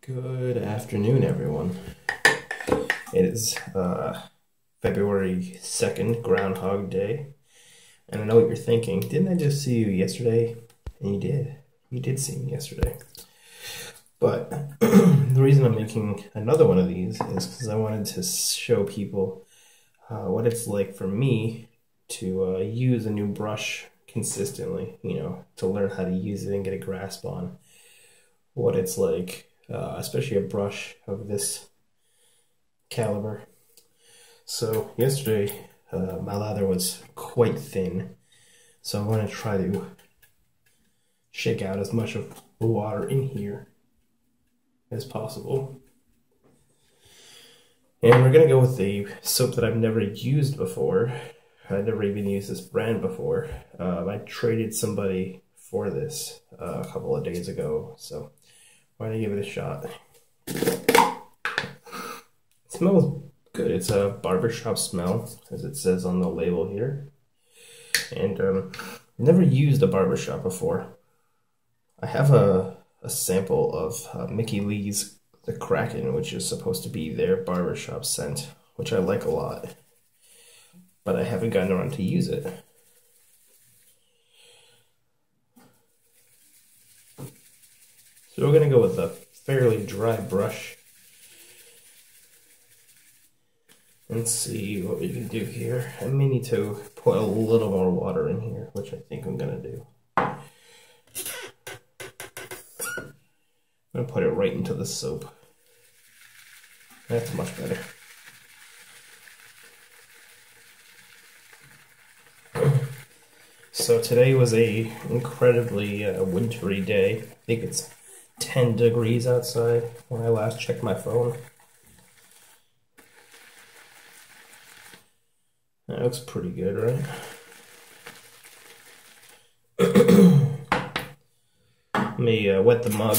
Good afternoon, everyone. It is February 2nd, Groundhog Day. And I know what you're thinking. Didn't I just see you yesterday? And you did. You did see me yesterday. But the reason I'm making another one of these is because I wanted to show people what it's like for me to use a new brush consistently, to learn how to use it and get a grasp on what it's like. Especially a brush of this caliber. So yesterday my lather was quite thin, so I'm going to try to shake out as much of the water in here as possible. And we're going to go with the soap that I've never used before. I've never even used this brand before. I traded somebody for this a couple of days ago, so why don't you give it a shot? It smells good. It's a barbershop smell, as it says on the label here. And I've never used a barbershop before. I have a sample of Mickey Lee's The Kraken, which is supposed to be their barbershop scent, which I like a lot. But I haven't gotten around to use it. So we're going to go with a fairly dry brush and see what we can do here. I may need to put a little more water in here, which I think I'm going to do. I'm going to put it right into the soap. That's much better. So today was a incredibly wintry day. I think it's 10 degrees outside when I last checked my phone. That looks pretty good, right? Let me wet the mug.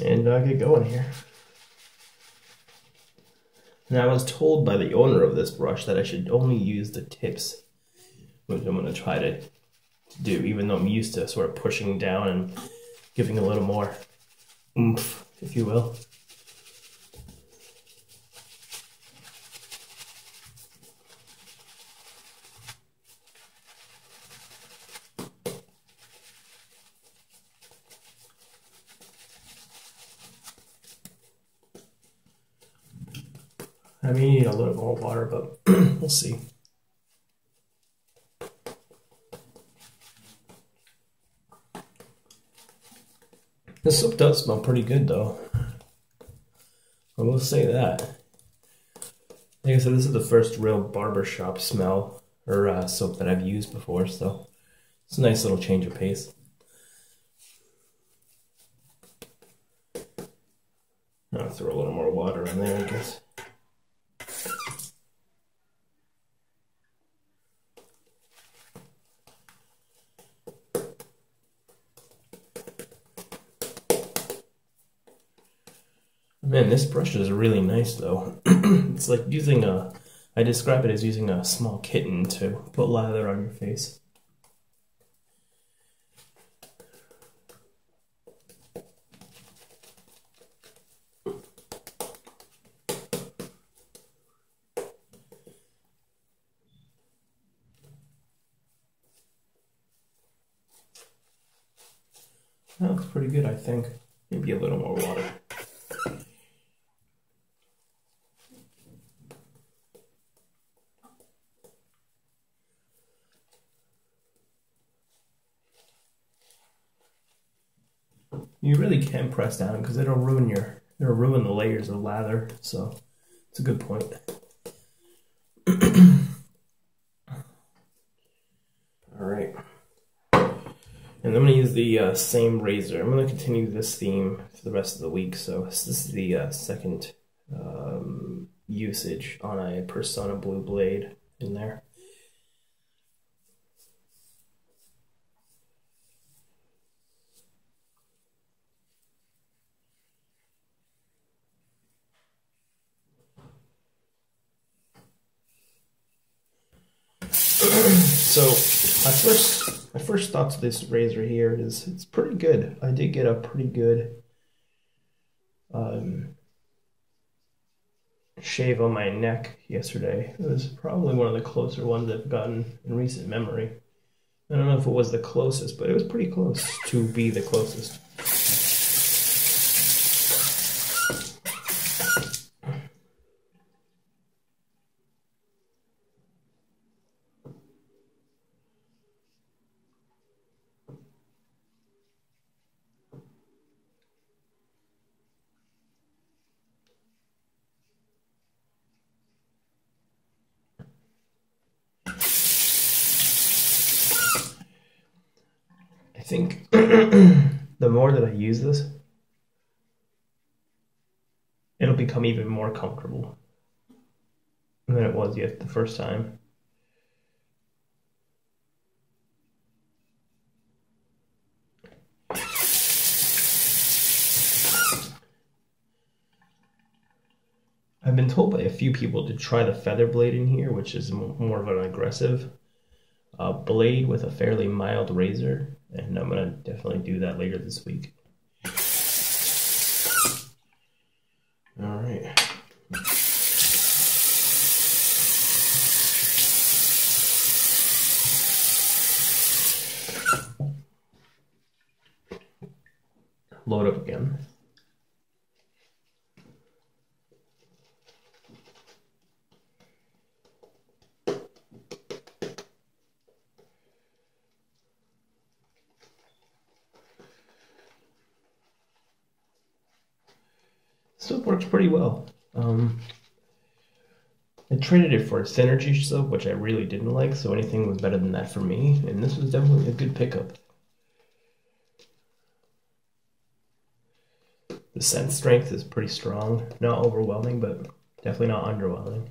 And get going here. Now, I was told by the owner of this brush that I should only use the tips, which I'm going to try to do, even though I'm used to sort of pushing down and giving a little more oomph, if you will. I may need a little more water, but we'll see. This soap does smell pretty good, though. I will say that. Like I said, this is the first real barbershop smell or soap that I've used before, so it's a nice little change of pace. I'll throw a little more water in there, I guess. Man, this brush is really nice, though. It's like using I describe it as using a small kitten to put lather on your face. That looks pretty good, I think. Maybe a little more water. You really can press down because it'll ruin the layers of lather, so it's a good point. Alright. And I'm going to use the same razor. I'm going to continue this theme for the rest of the week, so this is the second usage on a Persona Blue blade in there. So my first thoughts of this razor here is it's pretty good. I did get a pretty good shave on my neck yesterday. It was probably one of the closer ones I've gotten in recent memory. I don't know if it was the closest, but it was pretty close to be the closest. I think the more that I use this, it'll become even more comfortable than it was yet the first time. I've been told by a few people to try the feather blade in here, which is more of an aggressive blade with a fairly mild razor, and I'm gonna definitely do that later this week. All right. Load up again. Soap works pretty well. I traded it for a Synergy soap, which I really didn't like, so anything was better than that for me, and this was definitely a good pickup. The scent strength is pretty strong, not overwhelming, but definitely not underwhelming.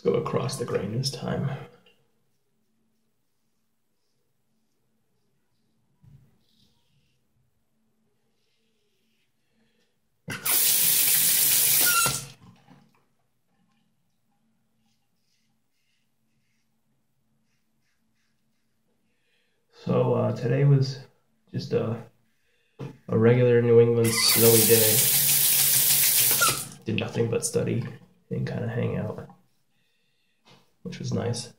Go across the grain this time. So today was just a regular New England snowy day. Did nothing but study and kind of hang out, which was nice.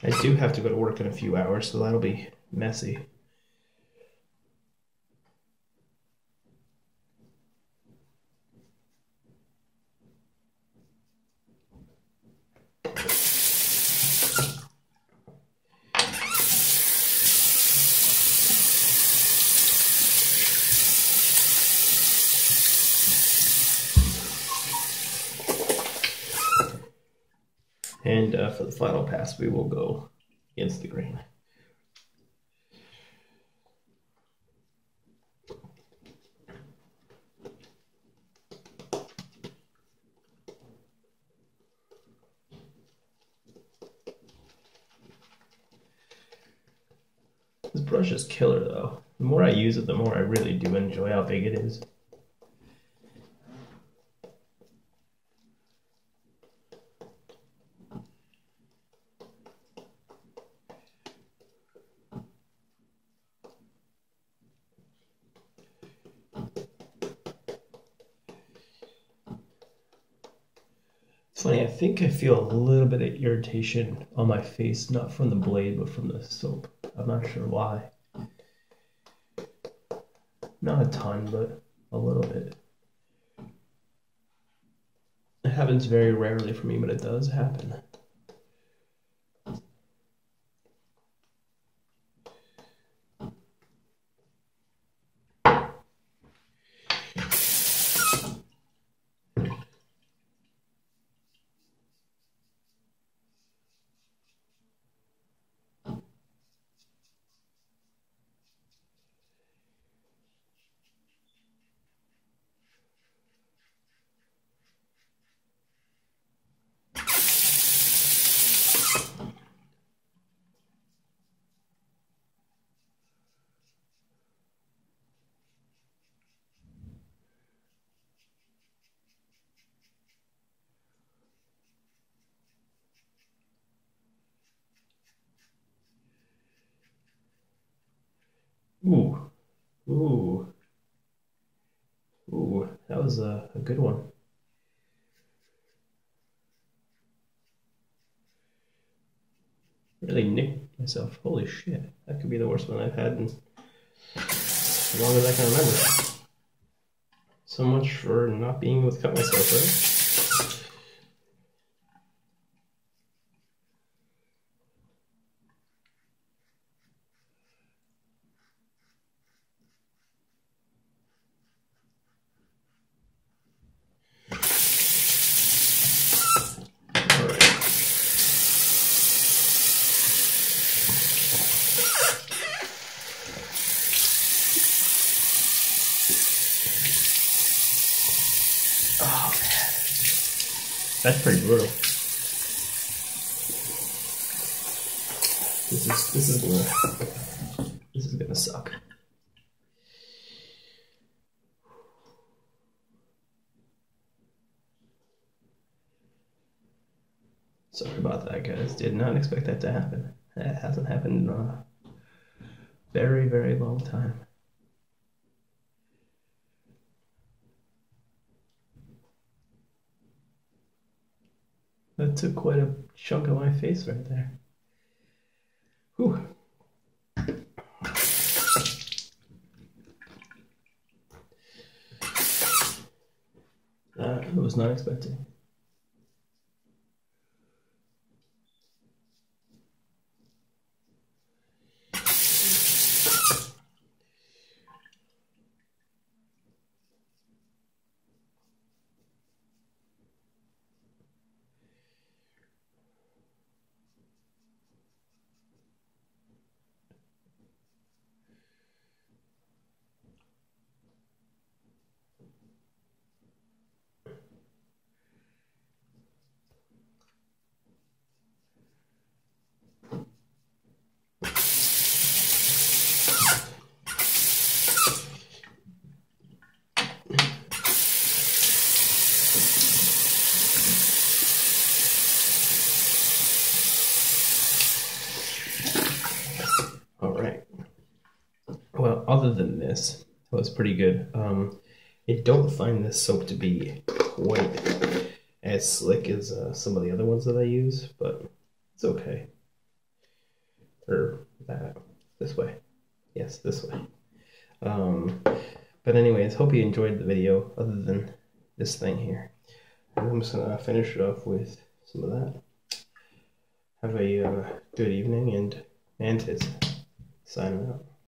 I do have to go to work in a few hours, so that'll be messy. And for the final pass, we will go against the grain. This brush is killer though. The more I use it, the more I really do enjoy how big it is. It's funny, I think I feel a little bit of irritation on my face, not from the blade, but from the soap. I'm not sure why. Not a ton, but a little bit. It happens very rarely for me, but it does happen. Ooh, ooh, ooh, that was a good one. Really nicked myself. Holy shit, that could be the worst one I've had in as long as I can remember. So much for not being able to cut myself, right? Oh man, that's pretty brutal. This is gonna suck. Sorry about that, guys. Did not expect that to happen. That hasn't happened in a very, very long time. That took quite a chunk of my face right there. Whew. That was not expected. All right. Well, other than this, it was pretty good. I don't find this soap to be quite as slick as some of the other ones that I use, but it's okay. Or that, this way. Yes, this way. But anyways, hope you enjoyed the video, other than this thing here. I'm just gonna finish it off with some of that. Have a good evening, and Mantis signing out.